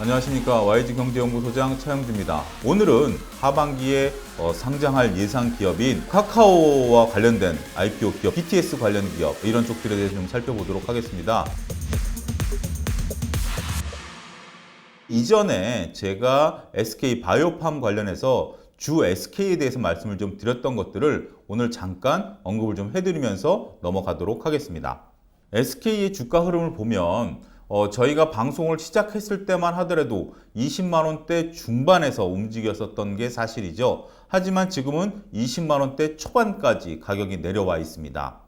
안녕하십니까. YG경제연구소장 차영주입니다. 오늘은 하반기에 상장할 예상 기업인 카카오와 관련된 IPO 기업, BTS 관련 기업 이런 쪽들에 대해서 좀 살펴보도록 하겠습니다. 이전에 제가 SK바이오팜 관련해서 주 SK에 대해서 말씀을 좀 드렸던 것들을 오늘 잠깐 언급을 좀 해드리면서 넘어가도록 하겠습니다. SK의 주가 흐름을 보면 저희가 방송을 시작했을 때만 하더라도 20만 원대 중반에서 움직였었던 게 사실이죠. 하지만 지금은 20만 원대 초반까지 가격이 내려와 있습니다.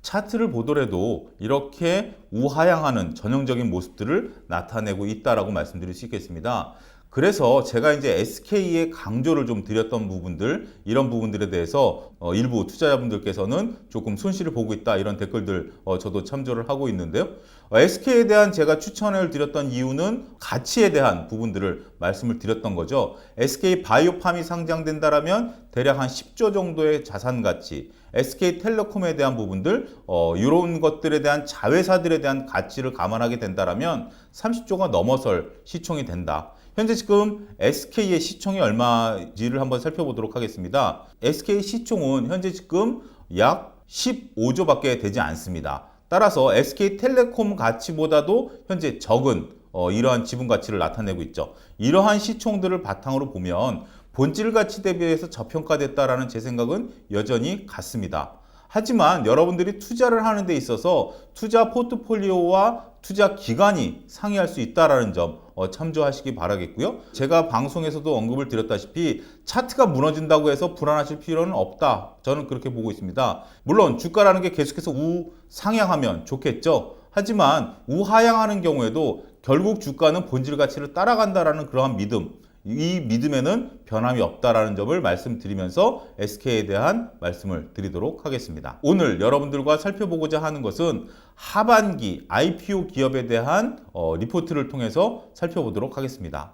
차트를 보더라도 이렇게 우하향하는 전형적인 모습들을 나타내고 있다라고 말씀드릴 수 있겠습니다. 그래서 제가 이제 SK에 강조를 좀 드렸던 부분들, 이런 부분들에 대해서 일부 투자자분들께서는 조금 손실을 보고 있다 이런 댓글들 저도 참조를 하고 있는데요. SK에 대한 제가 추천을 드렸던 이유는 가치에 대한 부분들을 말씀을 드렸던 거죠. SK바이오팜이 상장된다라면 대략 한 10조 정도의 자산 가치, SK텔레콤에 대한 부분들, 이런 것들에 대한 자회사들에 대한 가치를 감안하게 된다라면 30조가 넘어설 시총이 된다. 현재 지금 SK의 시총이 얼마인지를 한번 살펴보도록 하겠습니다. SK 시총은 현재 지금 약 15조밖에 되지 않습니다. 따라서 SK텔레콤 가치보다도 현재 적은 이러한 지분 가치를 나타내고 있죠. 이러한 시총들을 바탕으로 보면 본질 가치 대비해서 저평가됐다라는 제 생각은 여전히 같습니다. 하지만 여러분들이 투자를 하는 데 있어서 투자 포트폴리오와 투자 기간이 상이할 수 있다는 점 참조하시기 바라겠고요. 제가 방송에서도 언급을 드렸다시피 차트가 무너진다고 해서 불안하실 필요는 없다. 저는 그렇게 보고 있습니다. 물론 주가라는 게 계속해서 우상향하면 좋겠죠. 하지만 우하향하는 경우에도 결국 주가는 본질 가치를 따라간다라는 그러한 믿음, 이 믿음에는 변함이 없다라는 점을 말씀드리면서 SK에 대한 말씀을 드리도록 하겠습니다. 오늘 여러분들과 살펴보고자 하는 것은 하반기 IPO 기업에 대한 리포트를 통해서 살펴보도록 하겠습니다.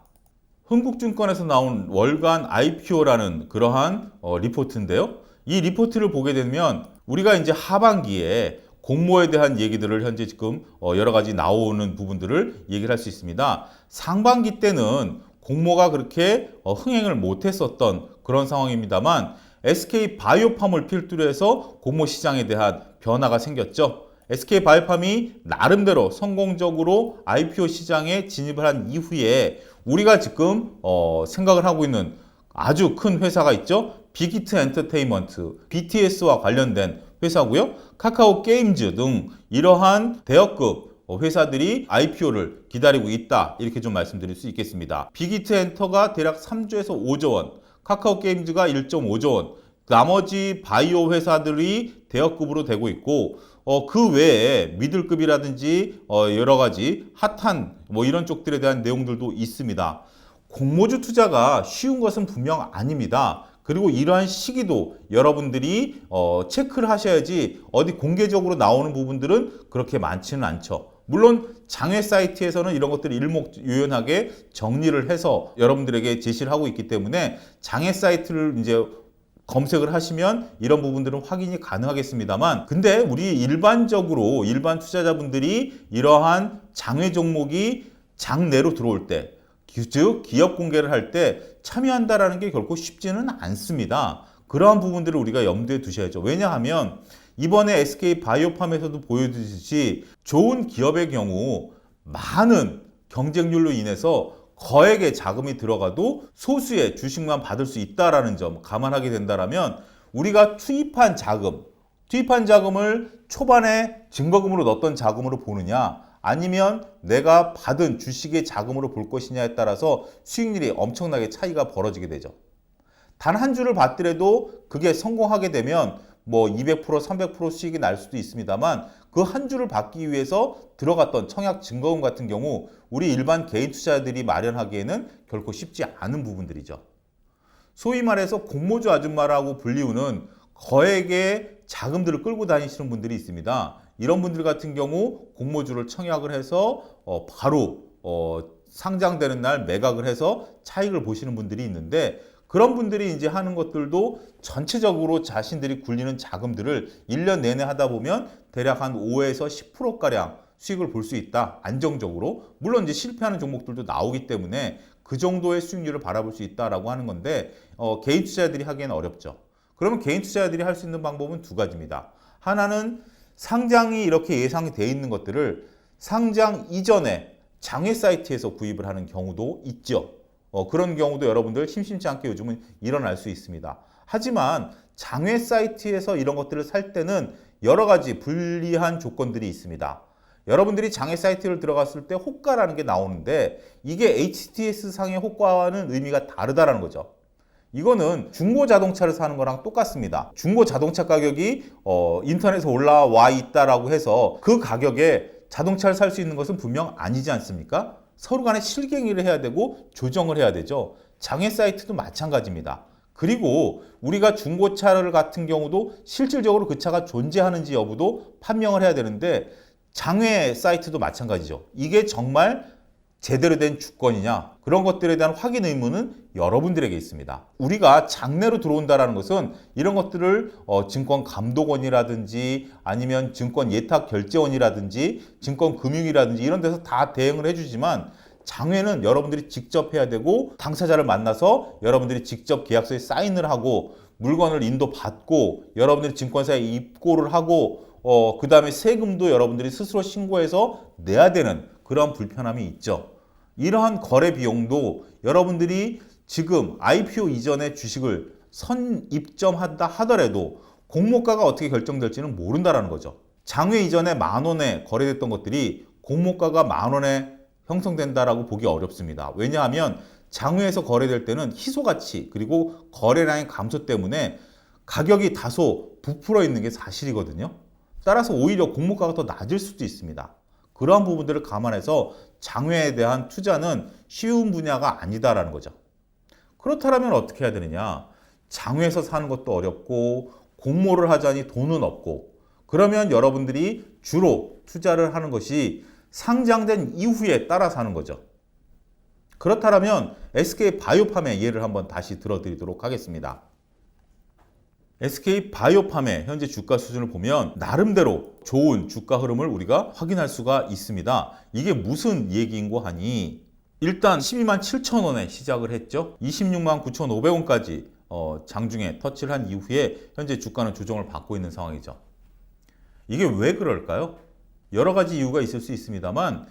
흥국증권에서 나온 월간 IPO라는 그러한 리포트인데요. 이 리포트를 보게 되면 우리가 이제 하반기에 공모에 대한 얘기들을 현재 지금 여러 가지 나오는 부분들을 얘기를 할 수 있습니다. 상반기 때는 공모가 그렇게 흥행을 못했었던 그런 상황입니다만 SK바이오팜을 필두로 해서 공모 시장에 대한 변화가 생겼죠. SK바이오팜이 나름대로 성공적으로 IPO 시장에 진입을 한 이후에 우리가 지금 생각을 하고 있는 아주 큰 회사가 있죠. 빅히트 엔터테인먼트, BTS와 관련된 회사고요. 카카오 게임즈 등 이러한 대여급 회사들이 IPO를 기다리고 있다. 이렇게 좀 말씀드릴 수 있겠습니다. 빅히트 엔터가 대략 3조에서 5조 원, 카카오 게임즈가 1.5조 원, 나머지 바이오 회사들이 대여급으로 되고 있고 그 외에 미들급이라든지 여러 가지 핫한 이런 쪽들에 대한 내용들도 있습니다. 공모주 투자가 쉬운 것은 분명 아닙니다. 그리고 이러한 시기도 여러분들이 체크를 하셔야지 어디 공개적으로 나오는 부분들은 그렇게 많지는 않죠. 물론 장외 사이트에서는 이런 것들을 일목요연하게 정리를 해서 여러분들에게 제시를 하고 있기 때문에 장외 사이트를 이제 검색을 하시면 이런 부분들은 확인이 가능하겠습니다만 근데 우리 일반적으로 일반 투자자분들이 이러한 장외 종목이 장내로 들어올 때 즉 기업 공개를 할 때 참여한다라는 게 결코 쉽지는 않습니다. 그러한 부분들을 우리가 염두에 두셔야죠. 왜냐하면 이번에 SK바이오팜에서도 보여주듯이 좋은 기업의 경우 많은 경쟁률로 인해서 거액의 자금이 들어가도 소수의 주식만 받을 수 있다는 점 감안하게 된다면 우리가 투입한 자금을 초반에 증거금으로 넣었던 자금으로 보느냐 아니면 내가 받은 주식의 자금으로 볼 것이냐에 따라서 수익률이 엄청나게 차이가 벌어지게 되죠. 단 한 주를 받더라도 그게 성공하게 되면 200%, 300% 수익이 날 수도 있습니다만 그 한 주를 받기 위해서 들어갔던 청약 증거금 같은 경우 우리 일반 개인 투자자들이 마련하기에는 결코 쉽지 않은 부분들이죠. 소위 말해서 공모주 아줌마라고 불리우는 거액의 자금들을 끌고 다니시는 분들이 있습니다. 이런 분들 같은 경우 공모주를 청약을 해서 바로 상장되는 날 매각을 해서 차익을 보시는 분들이 있는데 그런 분들이 이제 하는 것들도 전체적으로 자신들이 굴리는 자금들을 1년 내내 하다 보면 대략 한 5에서 10%가량 수익을 볼 수 있다. 안정적으로. 물론 이제 실패하는 종목들도 나오기 때문에 그 정도의 수익률을 바라볼 수 있다라고 하는 건데 개인 투자자들이 하기에는 어렵죠. 그러면 개인 투자자들이 할 수 있는 방법은 두 가지입니다. 하나는 상장이 이렇게 예상이 되어 있는 것들을 상장 이전에 장외 사이트에서 구입을 하는 경우도 있죠. 그런 경우도 여러분들 심심치 않게 요즘은 일어날 수 있습니다. 하지만 장외 사이트에서 이런 것들을 살 때는 여러 가지 불리한 조건들이 있습니다. 여러분들이 장외 사이트를 들어갔을 때 호가라는 게 나오는데 이게 HTS 상의 호가와는 의미가 다르다는 거죠. 이거는 중고 자동차를 사는 거랑 똑같습니다. 중고 자동차 가격이 인터넷에 올라와 있다라고 해서 그 가격에 자동차를 살 수 있는 것은 분명 아니지 않습니까? 서로 간에 실갱이를 해야 되고 조정을 해야 되죠. 장외 사이트도 마찬가지입니다. 그리고 우리가 중고차를 같은 경우도 실질적으로 그 차가 존재하는지 여부도 판명을 해야 되는데 장외 사이트도 마찬가지죠. 이게 정말 제대로 된 주권이냐, 그런 것들에 대한 확인 의무는 여러분들에게 있습니다. 우리가 장내로 들어온다는 것은 이런 것들을 증권감독원이라든지 아니면 증권예탁결제원이라든지 증권금융이라든지 이런 데서 다 대응을 해주지만 장외는 여러분들이 직접 해야 되고 당사자를 만나서 여러분들이 직접 계약서에 사인을 하고 물건을 인도받고 여러분들이 증권사에 입고를 하고 그 다음에 세금도 여러분들이 스스로 신고해서 내야 되는 그런 불편함이 있죠. 이러한 거래 비용도 여러분들이 지금 IPO 이전에 주식을 선입점한다 하더라도 공모가가 어떻게 결정될지는 모른다는 거죠. 장외 이전에 10,000원에 거래됐던 것들이 공모가가 10,000원에 형성된다라고 보기 어렵습니다. 왜냐하면 장외에서 거래될 때는 희소가치 그리고 거래량의 감소 때문에 가격이 다소 부풀어 있는 게 사실이거든요. 따라서 오히려 공모가가 더 낮을 수도 있습니다. 그러한 부분들을 감안해서 장외에 대한 투자는 쉬운 분야가 아니다라는 거죠. 그렇다면 어떻게 해야 되느냐? 장외에서 사는 것도 어렵고 공모를 하자니 돈은 없고 그러면 여러분들이 주로 투자를 하는 것이 상장된 이후에 따라서 하는 거죠. 그렇다면 SK바이오팜의 예를 한번 다시 들어드리도록 하겠습니다. SK바이오팜의 현재 주가 수준을 보면 나름대로 좋은 주가 흐름을 우리가 확인할 수가 있습니다. 이게 무슨 얘기인고 하니 일단 12만 7천 원에 시작을 했죠. 26만 9,500원까지 장중에 터치를 한 이후에 현재 주가는 조정을 받고 있는 상황이죠. 이게 왜 그럴까요? 여러 가지 이유가 있을 수 있습니다만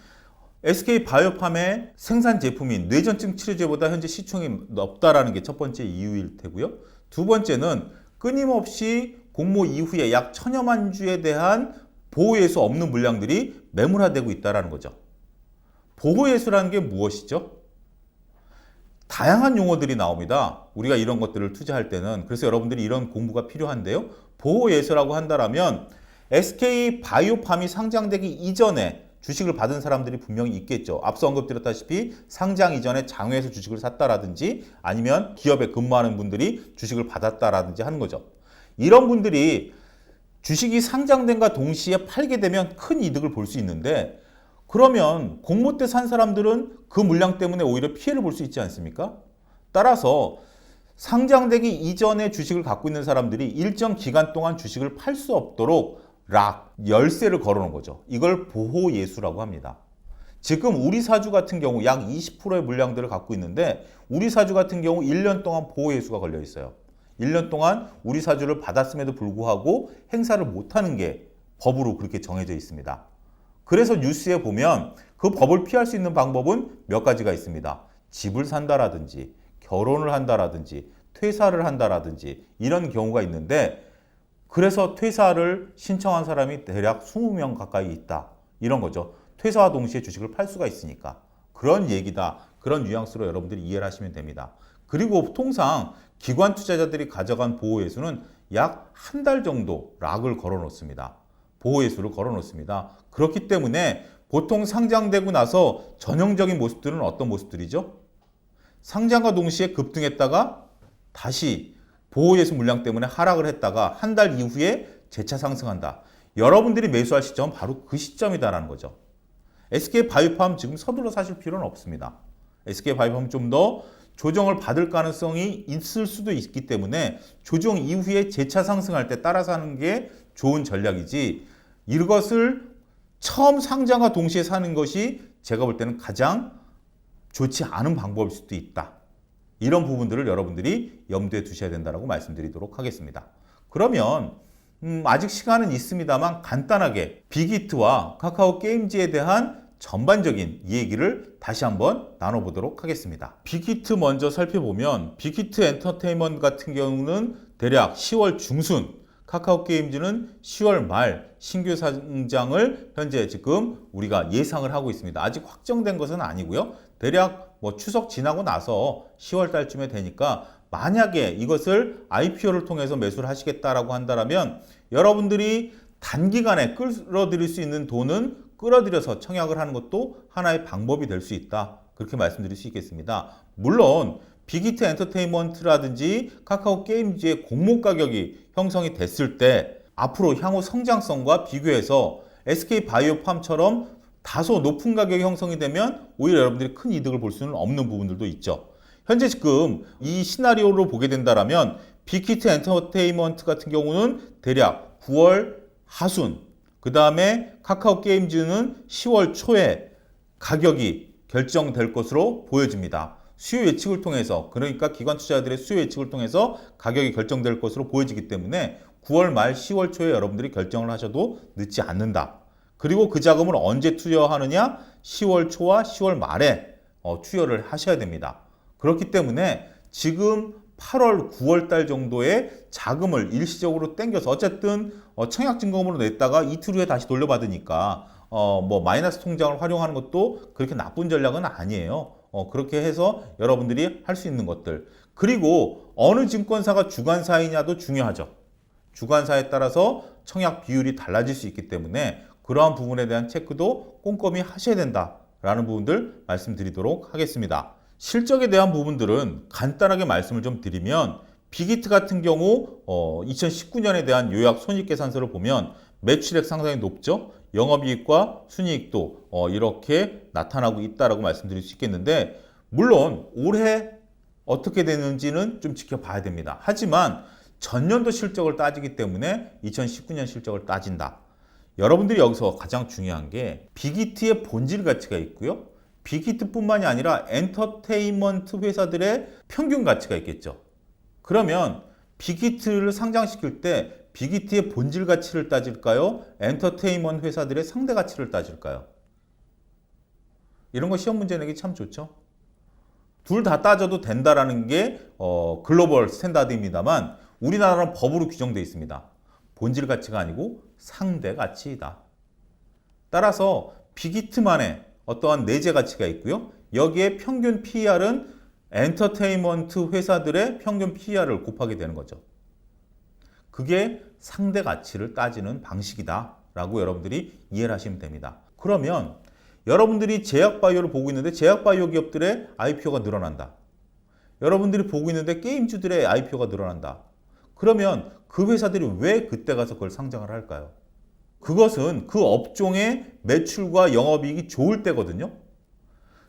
SK바이오팜의 생산 제품인 뇌전증 치료제보다 현재 시총이 높다라는 게 첫 번째 이유일 테고요. 두 번째는 끊임없이 공모 이후에 약 1,000여만 주에 대한 보호예수 없는 물량들이 매물화되고 있다는 거죠. 보호예수라는 게 무엇이죠? 다양한 용어들이 나옵니다. 우리가 이런 것들을 투자할 때는. 그래서 여러분들이 이런 공부가 필요한데요. 보호예수라고 한다면 SK바이오팜이 상장되기 이전에 주식을 받은 사람들이 분명히 있겠죠. 앞서 언급드렸다시피 상장 이전에 장외에서 주식을 샀다라든지 아니면 기업에 근무하는 분들이 주식을 받았다라든지 하는 거죠. 이런 분들이 주식이 상장된과 동시에 팔게 되면 큰 이득을 볼 수 있는데 그러면 공모 때 산 사람들은 그 물량 때문에 오히려 피해를 볼 수 있지 않습니까? 따라서 상장되기 이전에 주식을 갖고 있는 사람들이 일정 기간 동안 주식을 팔 수 없도록 열쇠를 걸어놓은 거죠. 이걸 보호예수라고 합니다. 지금 우리 사주 같은 경우 약 20%의 물량들을 갖고 있는데 우리 사주 같은 경우 1년 동안 보호예수가 걸려 있어요. 1년 동안 우리 사주를 받았음에도 불구하고 행사를 못하는 게 법으로 그렇게 정해져 있습니다. 그래서 뉴스에 보면 그 법을 피할 수 있는 방법은 몇 가지가 있습니다. 집을 산다라든지 결혼을 한다라든지 퇴사를 한다라든지 이런 경우가 있는데 그래서 퇴사를 신청한 사람이 대략 20명 가까이 있다. 이런 거죠. 퇴사와 동시에 주식을 팔 수가 있으니까. 그런 얘기다. 그런 뉘앙스로 여러분들이 이해를 하시면 됩니다. 그리고 통상 기관 투자자들이 가져간 보호예수는 약 한 달 정도 락을 걸어 놓습니다. 보호예수를 걸어 놓습니다. 그렇기 때문에 보통 상장되고 나서 전형적인 모습들은 어떤 모습들이죠? 상장과 동시에 급등했다가 다시 보호예수 물량 때문에 하락을 했다가 한 달 이후에 재차 상승한다. 여러분들이 매수할 시점은 바로 그 시점이다라는 거죠. SK바이오팜 지금 서둘러 사실 필요는 없습니다. SK바이오팜 좀 더 조정을 받을 가능성이 있을 수도 있기 때문에 조정 이후에 재차 상승할 때 따라서 하는 게 좋은 전략이지 이것을 처음 상장과 동시에 사는 것이 제가 볼 때는 가장 좋지 않은 방법일 수도 있다. 이런 부분들을 여러분들이 염두에 두셔야 된다고 말씀드리도록 하겠습니다. 그러면 아직 시간은 있습니다만 간단하게 빅히트와 카카오 게임즈에 대한 전반적인 얘기를 다시 한번 나눠보도록 하겠습니다. 빅히트 먼저 살펴보면 빅히트 엔터테인먼트 같은 경우는 대략 10월 중순, 카카오 게임즈는 10월 말 신규 상장을 현재 지금 우리가 예상을 하고 있습니다. 아직 확정된 것은 아니고요. 대략 추석 지나고 나서 10월 달쯤에 되니까 만약에 이것을 IPO를 통해서 매수를 하시겠다라고 한다면 여러분들이 단기간에 끌어들일 수 있는 돈은 끌어들여서 청약을 하는 것도 하나의 방법이 될 수 있다. 그렇게 말씀드릴 수 있겠습니다. 물론 빅히트 엔터테인먼트라든지 카카오 게임즈의 공모 가격이 형성이 됐을 때 앞으로 향후 성장성과 비교해서 SK바이오팜처럼 다소 높은 가격이 형성이 되면 오히려 여러분들이 큰 이득을 볼 수는 없는 부분들도 있죠. 현재 지금 이 시나리오로 보게 된다면 빅히트 엔터테인먼트 같은 경우는 대략 9월 하순, 그 다음에 카카오 게임즈는 10월 초에 가격이 결정될 것으로 보여집니다. 수요 예측을 통해서, 그러니까 기관 투자자들의 수요 예측을 통해서 가격이 결정될 것으로 보여지기 때문에 9월 말 10월 초에 여러분들이 결정을 하셔도 늦지 않는다. 그리고 그 자금을 언제 투여하느냐? 10월 초와 10월 말에 투여를 하셔야 됩니다. 그렇기 때문에 지금 8월, 9월 달 정도의 자금을 일시적으로 땡겨서 어쨌든 청약증검으로 냈다가 이틀 후에 다시 돌려받으니까 마이너스 통장을 활용하는 것도 그렇게 나쁜 전략은 아니에요. 그렇게 해서 여러분들이 할 수 있는 것들. 그리고 어느 증권사가 주관사이냐도 중요하죠. 주관사에 따라서 청약 비율이 달라질 수 있기 때문에 그러한 부분에 대한 체크도 꼼꼼히 하셔야 된다라는 부분들 말씀드리도록 하겠습니다. 실적에 대한 부분들은 간단하게 말씀을 좀 드리면 빅히트 같은 경우 2019년에 대한 요약 손익계산서를 보면 매출액 상당히 높죠. 영업이익과 순이익도 이렇게 나타나고 있다라고 말씀드릴 수 있겠는데 물론 올해 어떻게 되는지는 좀 지켜봐야 됩니다. 하지만 전년도 실적을 따지기 때문에 2019년 실적을 따진다. 여러분들이 여기서 가장 중요한 게 빅히트의 본질 가치가 있고요. 빅히트뿐만이 아니라 엔터테인먼트 회사들의 평균 가치가 있겠죠. 그러면 빅히트를 상장시킬 때 빅히트의 본질 가치를 따질까요? 엔터테인먼트 회사들의 상대 가치를 따질까요? 이런 거 시험 문제 내기 참 좋죠. 둘 다 따져도 된다라는 게 글로벌 스탠다드입니다만 우리나라는 법으로 규정되어 있습니다. 본질 가치가 아니고 상대 가치이다. 따라서 빅히트만의 어떠한 내재 가치가 있고요. 여기에 평균 PER은 엔터테인먼트 회사들의 평균 PER을 곱하게 되는 거죠. 그게 상대 가치를 따지는 방식이다 라고 여러분들이 이해를 하시면 됩니다. 그러면 여러분들이 제약바이오를 보고 있는데 제약바이오 기업들의 IPO가 늘어난다. 여러분들이 보고 있는데 게임주들의 IPO가 늘어난다. 그러면 그 회사들이 왜 그때 가서 그걸 상장을 할까요? 그것은 그 업종의 매출과 영업이익이 좋을 때거든요.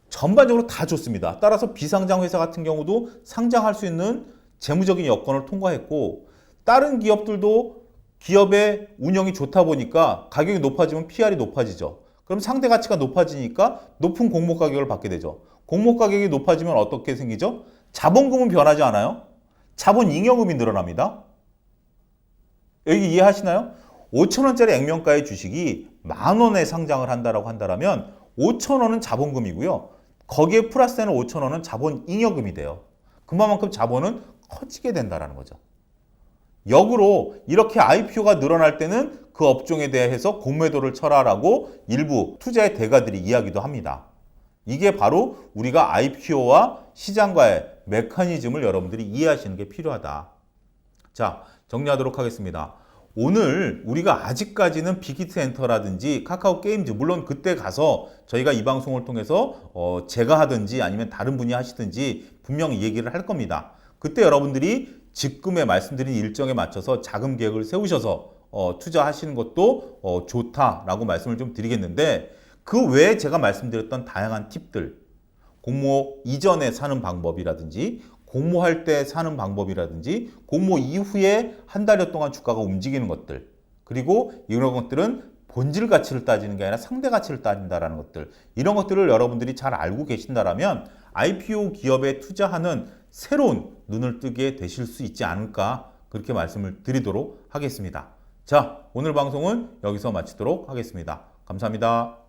전반적으로 다 좋습니다. 따라서 비상장 회사 같은 경우도 상장할 수 있는 재무적인 여건을 통과했고 다른 기업들도 기업의 운영이 좋다 보니까 가격이 높아지면 PR이 높아지죠. 그럼 상대 가치가 높아지니까 높은 공모 가격을 받게 되죠. 공모 가격이 높아지면 어떻게 생기죠? 자본금은 변하지 않아요. 자본 잉여금이 늘어납니다. 여기 이해하시나요? 5,000원짜리 액면가의 주식이 10,000원에 상장을 한다라고 한다면 5,000원은 자본금이고요. 거기에 플러스되는 5,000원은 자본 잉여금이 돼요. 그만큼 자본은 커지게 된다는 거죠. 역으로 이렇게 IPO가 늘어날 때는 그 업종에 대해서 공매도를 쳐라라고 일부 투자의 대가들이 이야기도 합니다. 이게 바로 우리가 IPO와 시장과의 메커니즘을 여러분들이 이해하시는 게 필요하다. 자, 정리하도록 하겠습니다. 오늘 우리가 아직까지는 빅히트 엔터라든지 카카오 게임즈, 물론 그때 가서 저희가 이 방송을 통해서 제가 하든지 아니면 다른 분이 하시든지 분명히 얘기를 할 겁니다. 그때 여러분들이 지금에 말씀드린 일정에 맞춰서 자금 계획을 세우셔서 투자하시는 것도 좋다라고 말씀을 좀 드리겠는데 그 외에 제가 말씀드렸던 다양한 팁들, 공모 이전에 사는 방법이라든지 공모할 때 사는 방법이라든지 공모 이후에 한 달여 동안 주가가 움직이는 것들, 그리고 이런 것들은 본질 가치를 따지는 게 아니라 상대 가치를 따진다라는 것들, 이런 것들을 여러분들이 잘 알고 계신다라면 IPO 기업에 투자하는 새로운 눈을 뜨게 되실 수 있지 않을까, 그렇게 말씀을 드리도록 하겠습니다. 자, 오늘 방송은 여기서 마치도록 하겠습니다. 감사합니다.